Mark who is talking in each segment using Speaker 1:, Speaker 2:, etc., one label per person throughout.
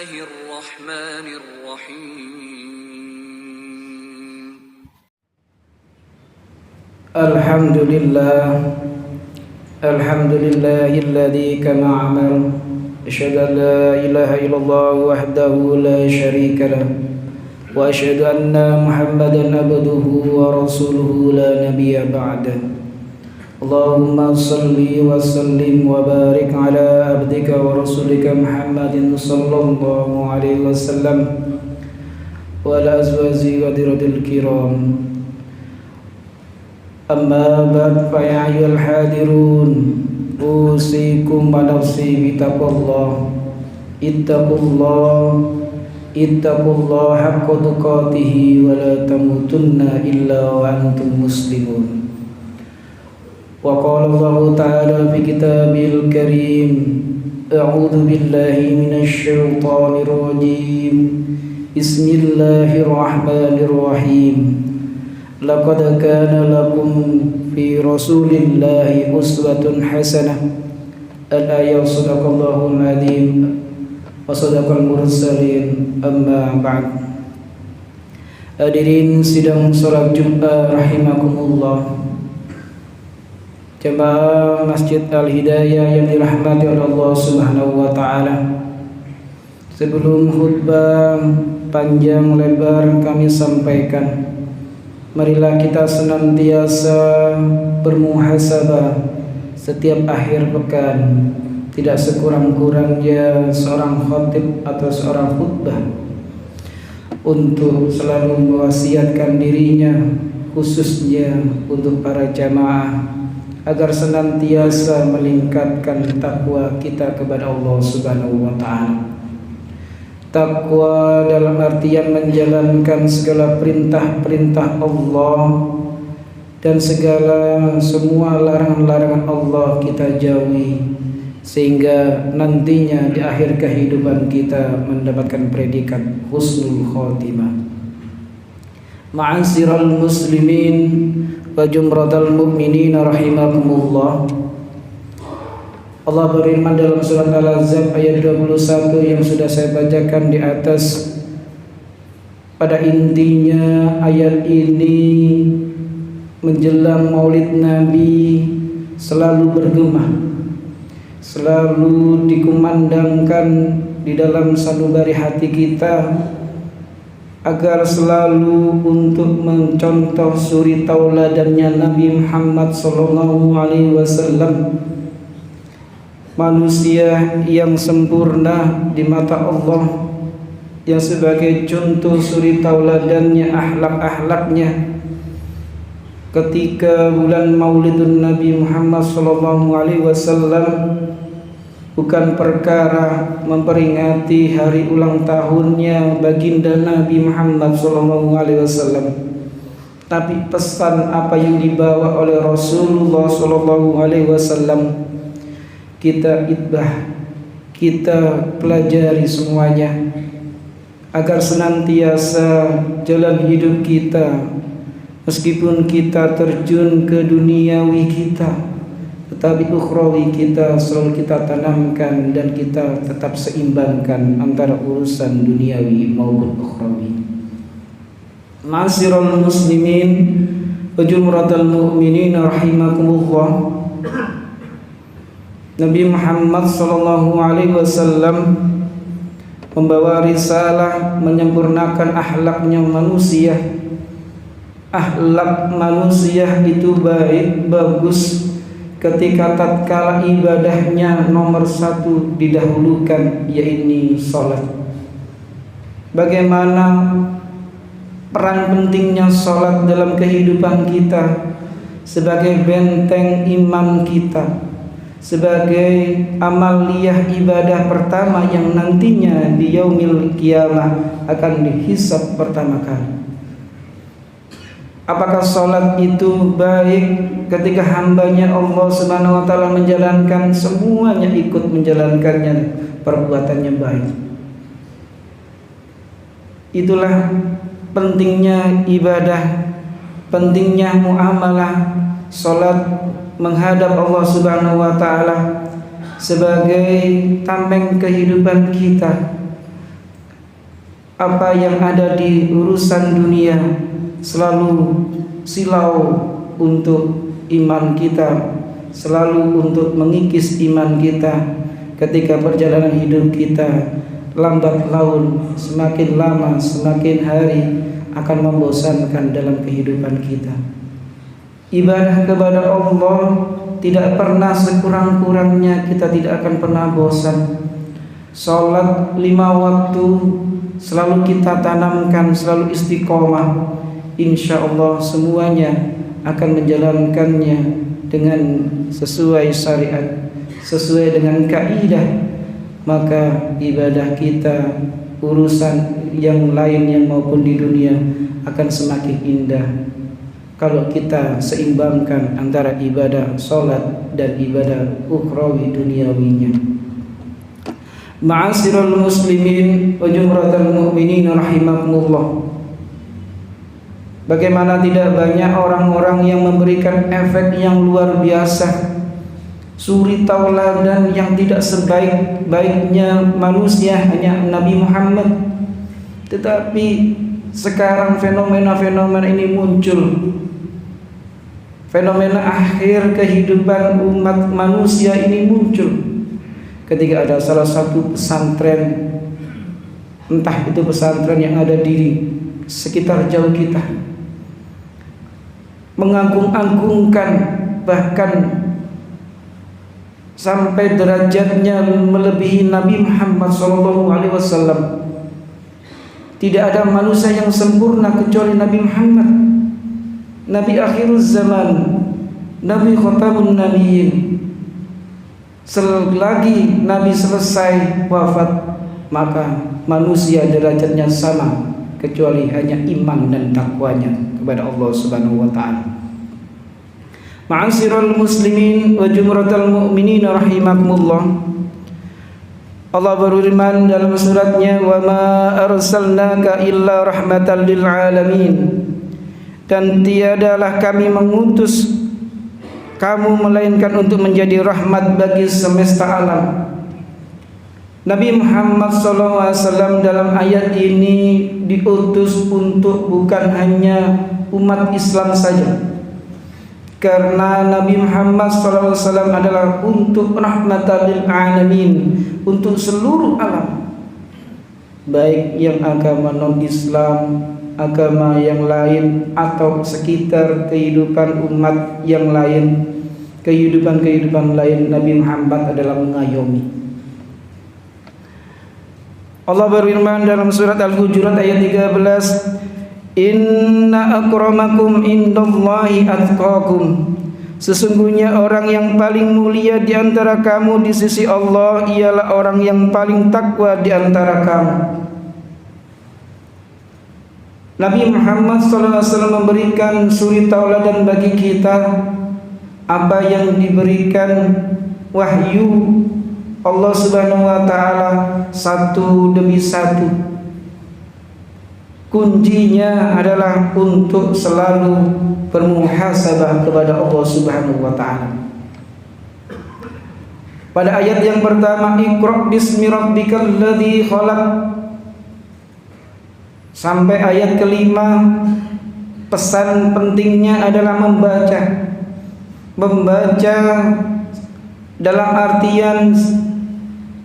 Speaker 1: Bismillahirrahmanirrahim.
Speaker 2: Alhamdulillahilladzi kama amara. Asyhadu an la ilaha illallah wahdahu la syarika lah. Wa asyhadu anna Muhammadan abduhu wa rasuluhu la nabiyya ba'dah. Allahumma salli wa sallim wa barik ala abdika wa rasulika Muhammadin sallallahu alaihi wasallam wa ala azwajihi wa dhurriyyatil kiram. Amma ba'd, fa ya ayyuhal hadirun, usikum wa nafsi bitaqwallah. Ittaqullah haqqa tuqatih wa la tamutunna illa wa antum muslimun. Wa qala Allah ta'ala fi kitabil karim, a'udzu billahi minasy syaithanir rajim. Bismillahirrahmanirrahim. Laqad kana lakum fi rasulillahi uswatun hasanah. Al-ayat. Sadaqallahul adzim wa sadaqal mursalin. Amma ba'd. Hadirin sidang salat Jumat rahimakumullah, jemaah Masjid Al-Hidayah yang dirahmati oleh Allah Subhanahu wa taala. Sebelum khutbah panjang lebar kami sampaikan, marilah kita senantiasa bermuhasabah setiap akhir pekan. Tidak sekurang-kurangnya seorang khatib atau seorang khutbah untuk selalu mewasiatkan dirinya, khususnya untuk para jamaah, agar senantiasa meningkatkan takwa kita kepada Allah Subhanahu wa taala. Takwa dalam artian menjalankan segala perintah-perintah Allah dan semua larangan-larangan Allah kita jauhi, sehingga nantinya di akhir kehidupan kita mendapatkan predikat husnul khotimah. Ma'asyiral muslimin wa jumratal mu'minin rahimakumullah. Allah berfirman dalam surat Al-Ahzab ayat 21 yang sudah saya bacakan di atas. Pada intinya ayat ini menjelang Maulid Nabi selalu bergema, selalu dikumandangkan di dalam sanubari hati kita, agar selalu untuk mencontoh suri tauladannya Nabi Muhammad sallallahu alaihi wasallam, manusia yang sempurna di mata Allah, yang sebagai contoh suri tauladannya, akhlak-akhlaknya. Ketika bulan Maulidun Nabi Muhammad sallallahu alaihi wasallam bukan perkara memperingati hari ulang tahunnya baginda Nabi Muhammad sallallahu alaihi wasallam, tapi pesan apa yang dibawa oleh Rasulullah sallallahu alaihi wasallam kita itbah, kita pelajari semuanya, agar senantiasa jalan hidup kita, meskipun kita terjun ke duniawi kita, tetapi ukhrawi kita selalu kita tanamkan dan kita tetap seimbangkan antara urusan duniawi maupun ukhrawi. Ma'asyiral muslimin wa jumratal mu'minin rahimakumullah. Nabi Muhammad sallallahu alaihi wasallam membawa risalah menyempurnakan akhlaknya manusia. Akhlak manusia itu baik, bagus ketika tatkala ibadahnya nomor satu didahulukan, yaitu salat. Bagaimana peran pentingnya salat dalam kehidupan kita sebagai benteng iman kita, sebagai amaliyah ibadah pertama yang nantinya di yaumil qiyamah akan dihisab pertama kali. Apakah salat itu baik ketika hambanya Allah Subhanahu wa taala menjalankan, semuanya ikut menjalankannya, perbuatannya baik. Itulah pentingnya ibadah, pentingnya muamalah. Salat menghadap Allah Subhanahu wa taala sebagai tameng kehidupan kita, apa yang ada di urusan dunia selalu silau untuk iman kita, selalu untuk mengikis iman kita. Ketika perjalanan hidup kita lambat laun, semakin lama semakin hari akan membosankan dalam kehidupan kita. Ibadah kepada Allah tidak pernah sekurang-kurangnya kita tidak akan pernah bosan. Salat 5 waktu selalu kita tanamkan, selalu istiqomah. Insya Allah semuanya akan menjalankannya dengan sesuai syariat, sesuai dengan kaidah. Maka ibadah kita, urusan yang lainnya maupun di dunia akan semakin indah kalau kita seimbangkan antara ibadah salat dan ibadah ukhrawi duniawinya. Ma'asyiral muslimin wa jumratal mu'minin rahimakumullah. Bagaimana tidak banyak orang-orang yang memberikan efek yang luar biasa, suri tauladan yang tidak sebaik-baiknya manusia hanya Nabi Muhammad. Tetapi sekarang fenomena-fenomena ini muncul. Fenomena akhir kehidupan umat manusia ini muncul ketika ada salah satu pesantren, entah itu pesantren yang ada di sekitar jauh kita, mengagung-agungkan, bahkan sampai derajatnya melebihi Nabi Muhammad SAW. Tidak ada manusia yang sempurna kecuali Nabi Muhammad, Nabi akhir zaman, Nabi khatamun nabiyyin. Selagi Nabi selesai wafat, maka manusia derajatnya sama kecuali hanya iman dan takwanya kepada Allah Subhanahu wa taala. Ma'asyiral muslimin wa jumratal mu'minin rahimakumullah. Allah berfirman dalam suratnya, "Wa ma arsalnaka illa rahmatan lil alamin." Dan tiadalah kami mengutus kamu melainkan untuk menjadi rahmat bagi semesta alam. Nabi Muhammad SAW dalam ayat ini diutus untuk bukan hanya umat Islam saja, karena Nabi Muhammad SAW adalah untuk rahmatan lil alamin, untuk seluruh alam, baik yang agama non-Islam, agama yang lain, atau sekitar kehidupan umat yang lain, kehidupan lain. Nabi Muhammad adalah mengayomi. Allah berfirman dalam surat Al-Hujurat ayat 13, "Inna akramakum indallahi atqakum." Sesungguhnya orang yang paling mulia di antara kamu di sisi Allah ialah orang yang paling takwa di antara kamu. Nabi Muhammad SAW memberikan suri tauladan bagi kita, apa yang diberikan wahyu Allah Subhanahu wa taala satu demi satu. Kuncinya adalah untuk selalu bermuhasabah kepada Allah Subhanahu wa taala. Pada ayat yang pertama, "Iqra bismi rabbikal ladzi khalaq", sampai ayat kelima, pesan pentingnya adalah membaca dalam artian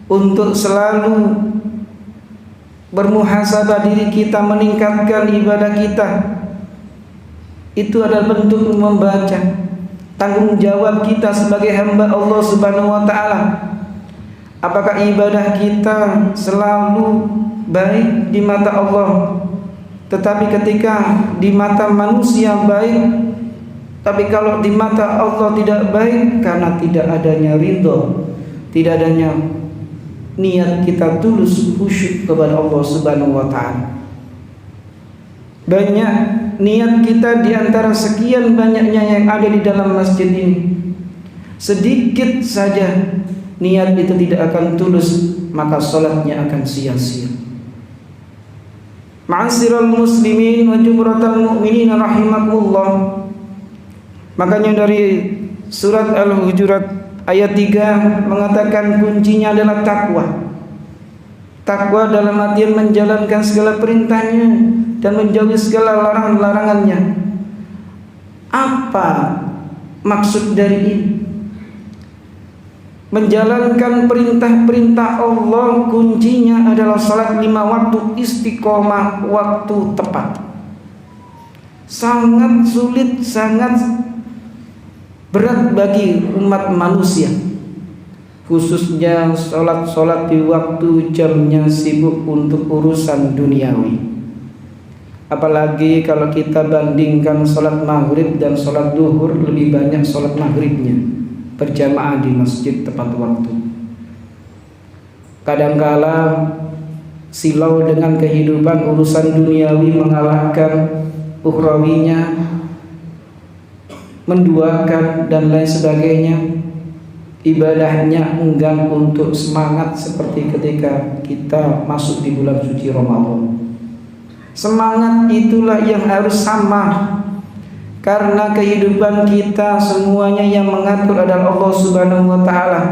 Speaker 2: untuk selalu bermuhasabah diri kita, meningkatkan ibadah kita. Itu adalah bentuk membaca, tanggung jawab kita sebagai hamba Allah Subhanahu wa taala. Apakah ibadah kita selalu baik di mata Allah, tetapi ketika di mata manusia baik, tapi kalau di mata Allah tidak baik, karena tidak adanya ridho, tidak adanya niat kita tulus khusyuk kepada Allah Subhanahu wa taala. Banyak niat kita di antara sekian banyaknya yang ada di dalam masjid ini, sedikit saja niat itu tidak akan tulus, maka salatnya akan sia-sia. Ma'asyiral muslimin wa jumratal mu'minin rahimakumullah. Makanya dari surat Al-Hujurat ayat 3 mengatakan kuncinya adalah takwa. Takwa dalam artian menjalankan segala perintahnya dan menjauhi segala larangan-larangannya. Apa maksud dari ini? Menjalankan perintah-perintah Allah kuncinya adalah salat 5 waktu istiqomah, waktu tepat. Sangat sulit, sangat berat bagi umat manusia, khususnya sholat di waktu jamnya sibuk untuk urusan duniawi. Apalagi kalau kita bandingkan sholat maghrib dan sholat duhur, lebih banyak sholat maghribnya berjamaah di masjid tepat waktu. Kadangkala silau dengan kehidupan urusan duniawi mengalahkan ukhrawinya, menduakan dan lain sebagainya. Ibadahnya enggan untuk semangat seperti ketika kita masuk di bulan suci Ramadan. Semangat itulah yang harus sama, karena kehidupan kita semuanya yang mengatur adalah Allah Subhanahu wa taala.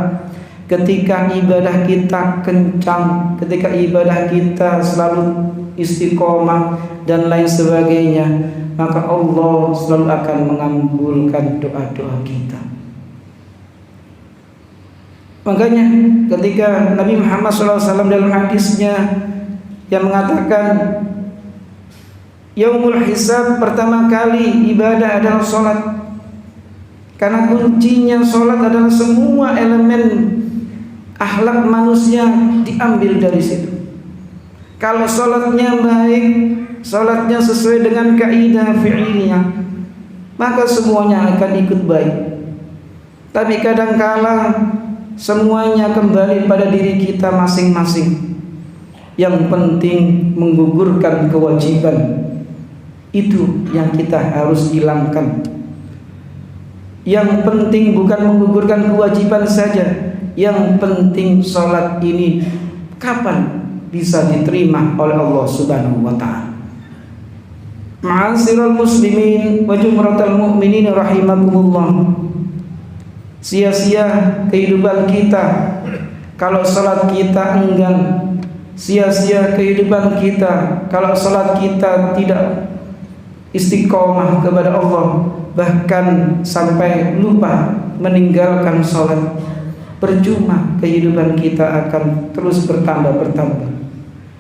Speaker 2: Ketika ibadah kita kencang, ketika ibadah kita selalu istiqomah dan lain sebagainya, maka Allah selalu akan mengabulkan doa-doa kita. Makanya ketika Nabi Muhammad SAW dalam hadisnya yang mengatakan Yaumul Hisab, pertama kali ibadah adalah sholat, karena kuncinya sholat adalah semua elemen akhlak manusia diambil dari situ. Kalau sholatnya baik, sholatnya sesuai dengan kaidah fi'iliyah, maka semuanya akan ikut baik. Tapi kadangkala semuanya kembali pada diri kita masing-masing. Yang penting menggugurkan kewajiban, itu yang kita harus hilangkan. Yang penting bukan menggugurkan kewajiban saja, yang penting sholat ini kapan bisa diterima oleh Allah Subhanahu wa ta'ala. Ma'asyiral muslimin wa jumratal mu'minin rahimakumullah. Sia-sia kehidupan kita kalau salat kita enggan. Sia-sia kehidupan kita kalau salat kita tidak istiqomah kepada Allah, bahkan sampai lupa meninggalkan salat. Percuma kehidupan kita akan terus bertambah,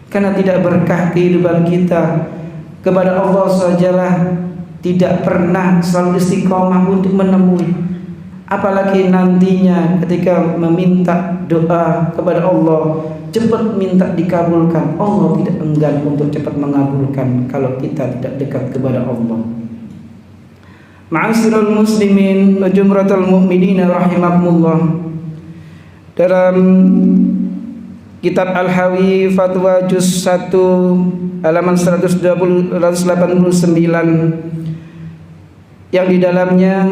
Speaker 2: karena tidak berkah kehidupan kita. Kepada Allah sajalah tidak pernah selalu istiqomah untuk menemui, apalagi nantinya ketika meminta doa kepada Allah cepat minta dikabulkan. Allah tidak enggan untuk cepat mengabulkan kalau kita tidak dekat kepada Allah. Ma'asyiral muslimin wa jumratal mu'minin rahimakumullah. Dalam kitab Al-Hawi Fatwa Juz 1 halaman 189 yang di dalamnya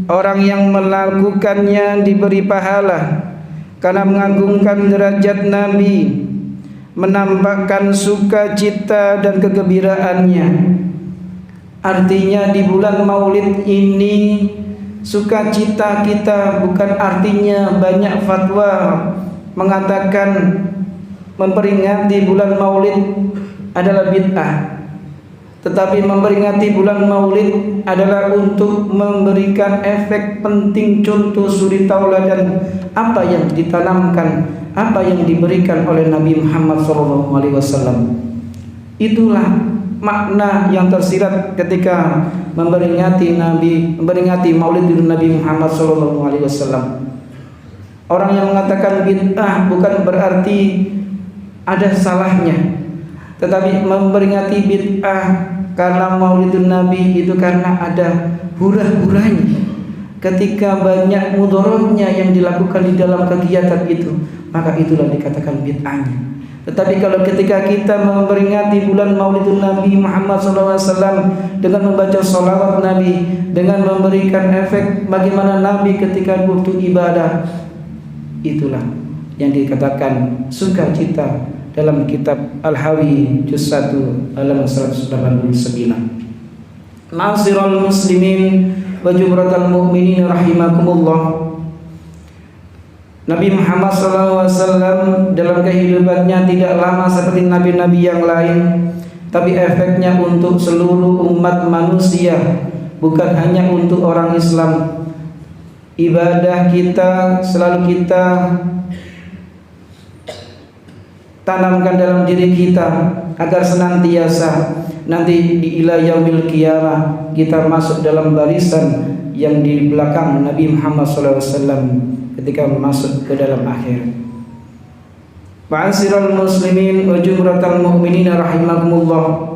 Speaker 2: orang yang melakukannya diberi pahala karena mengagungkan derajat Nabi, menampakkan sukacita dan kegembiraannya. Artinya di bulan Maulid ini sukacita kita bukan artinya banyak fatwa mengatakan memperingati bulan Maulid adalah bid'ah. Tetapi memperingati bulan Maulid adalah untuk memberikan efek penting, contoh suri tauladan apa yang ditanamkan, apa yang diberikan oleh Nabi Muhammad SAW. Itulah makna yang tersirat ketika memperingati Maulid Nabi Muhammad SAW. Orang yang mengatakan bid'ah bukan berarti ada salahnya, tetapi memperingati bid'ah karena Maulidun Nabi itu karena ada hura-huranya. Ketika banyak mudaratnya yang dilakukan di dalam kegiatan itu, maka itulah dikatakan bid'ahnya. Tetapi kalau ketika kita memperingati bulan Maulidun Nabi Muhammad SAW dengan membaca sholawat Nabi, dengan memberikan efek bagaimana Nabi ketika waktu ibadah, itulah yang dikatakan sukacita dalam kitab Al-Hawi Juz 1 halaman 189. Ma'asyiral muslimin wa jumratal mu'minin rahimakumullah. Nabi Muhammad SAW dalam kehidupannya tidak lama seperti nabi-nabi yang lain, tapi efeknya untuk seluruh umat manusia, bukan hanya untuk orang Islam. Ibadah kita selalu kita tanamkan dalam diri kita agar senantiasa nanti di ila yaumil qiyamah kita masuk dalam barisan yang di belakang Nabi Muhammad SAW ketika masuk ke dalam akhir. Ma'asyiral muslimin wa jumratal mu'minin rahimakumullah.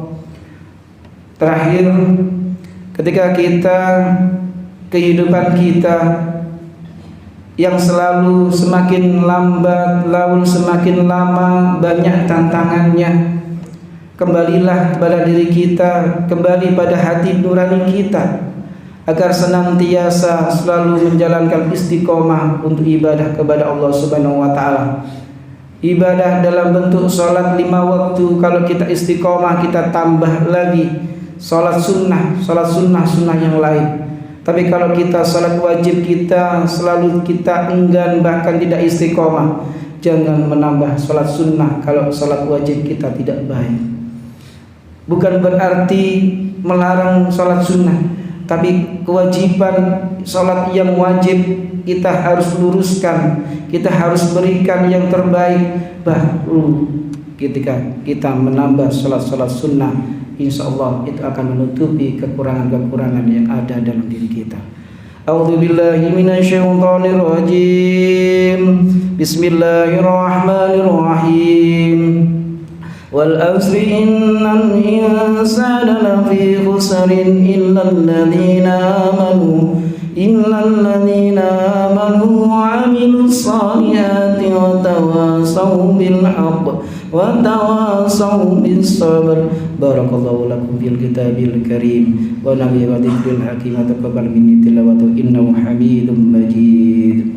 Speaker 2: Terakhir, ketika kita kehidupan kita yang selalu semakin lambat, lalu semakin lama, banyak tantangannya, kembalilah kepada diri kita, kembali pada hati nurani kita, agar senantiasa selalu menjalankan istiqomah untuk ibadah kepada Allah Subhanahu wa taala. Ibadah dalam bentuk salat 5 waktu, kalau kita istiqomah kita tambah lagi salat sunnah yang lain. Tapi kalau kita salat wajib kita selalu kita enggan, bahkan tidak istiqomah, jangan menambah salat sunnah kalau salat wajib kita tidak baik. Bukan berarti melarang salat sunnah, tapi kewajiban salat yang wajib kita harus luruskan, kita harus berikan yang terbaik. Baru ketika kita menambah salat-salat sunnah, insyaallah itu akan menutupi kekurangan-kekurangan yang ada dalam diri kita. A'udzubillahi minasyaitonir rajim. Bismillahirrahmanirrahim. Wal asri innal insana lafi khusrin illal ladzina amanu wa 'amilus salihati wa tawasaw bil haqq wa tawasaw bis sabr. Barakallahu lakum fil kitabil karim wa nabiyyi wa dzikril hakim. Taqabbal minni tilawatu innahu hamidum majid.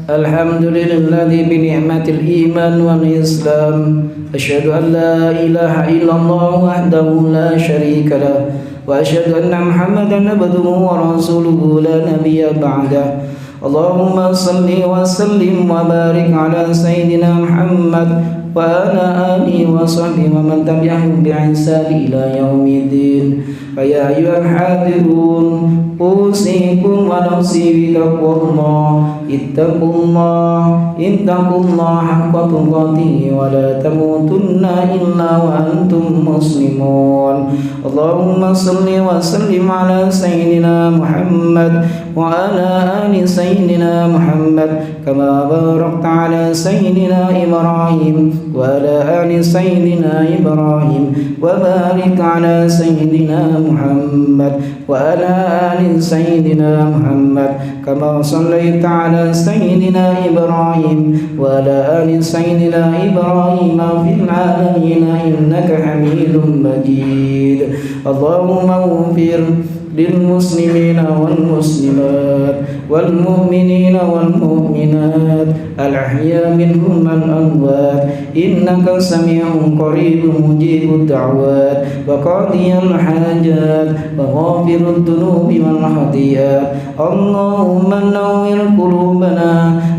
Speaker 2: Alhamdulilladzi bi ni'matil iman wal islam. Asyhadu an la ilaha illallah wahdahu la syarika lah wa asyhadu anna Muhammadan abduhu wa rasuluhu la nabiyya ba'dah. Allahumma salli wa sallim wa barik ala sayyidina Muhammad wa ala alihi wa sahbihi wa man tabi'ahum bi ihsan ila yaumiddin. Ya ayyuhal hadirun, usikum wa nafsi bi taqwallah. Ittaqullah haqqa tuqatih wa la tamutunna illa wa antum muslimun. Allahumma salli wa sallim ala sayyidina Muhammad wa ala ali sayyidina Muhammad kama barakta ala sayyidina Ibrahim wa ala ali sayyidina Ibrahim wa barik ala sayyidina Muhammad wa ala ali sayyidina Muhammad kama sallaita ala sayyidina Ibrahim wa ala ali sayyidina Ibrahim fil alamin innaka Hamidum Majid. Allahumma ighfir للمسلمين والمسلمات والمؤمنين والمؤمنات الأحياء منهم والأموات إنك سميع قريب مجيب الدعوات وقاضي الحاجات وغافر الذنوب والخطيئات. اللهم نور قلوبنا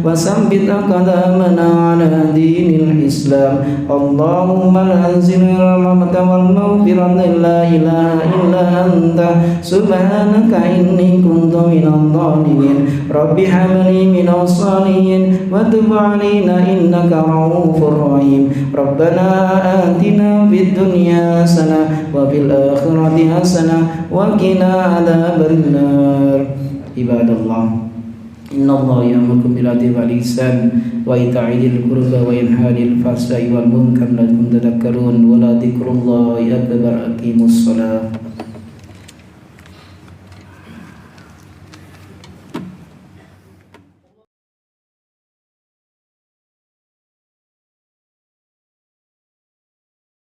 Speaker 2: وثبت أقدامنا على دين الإسلام. اللهم أنزل الرحمة والمغفرة لا إله إلا أنت سبحانك إني كنت من الظالمين. رب هب لي من الصالحين وتب علينا إنك رؤوف رحيم. ربنا آتنا في الدنيا حسنة وفي الآخرة حسنة وقنا عذاب النار. عباد الله إن الله يأمركم بالعدل والإحسان وإيتاء ذي القربى وينهى عن الفحشاء والمنكر لعلكم تذكرون ولذكر الله أكبر. أقيموا الصلاة.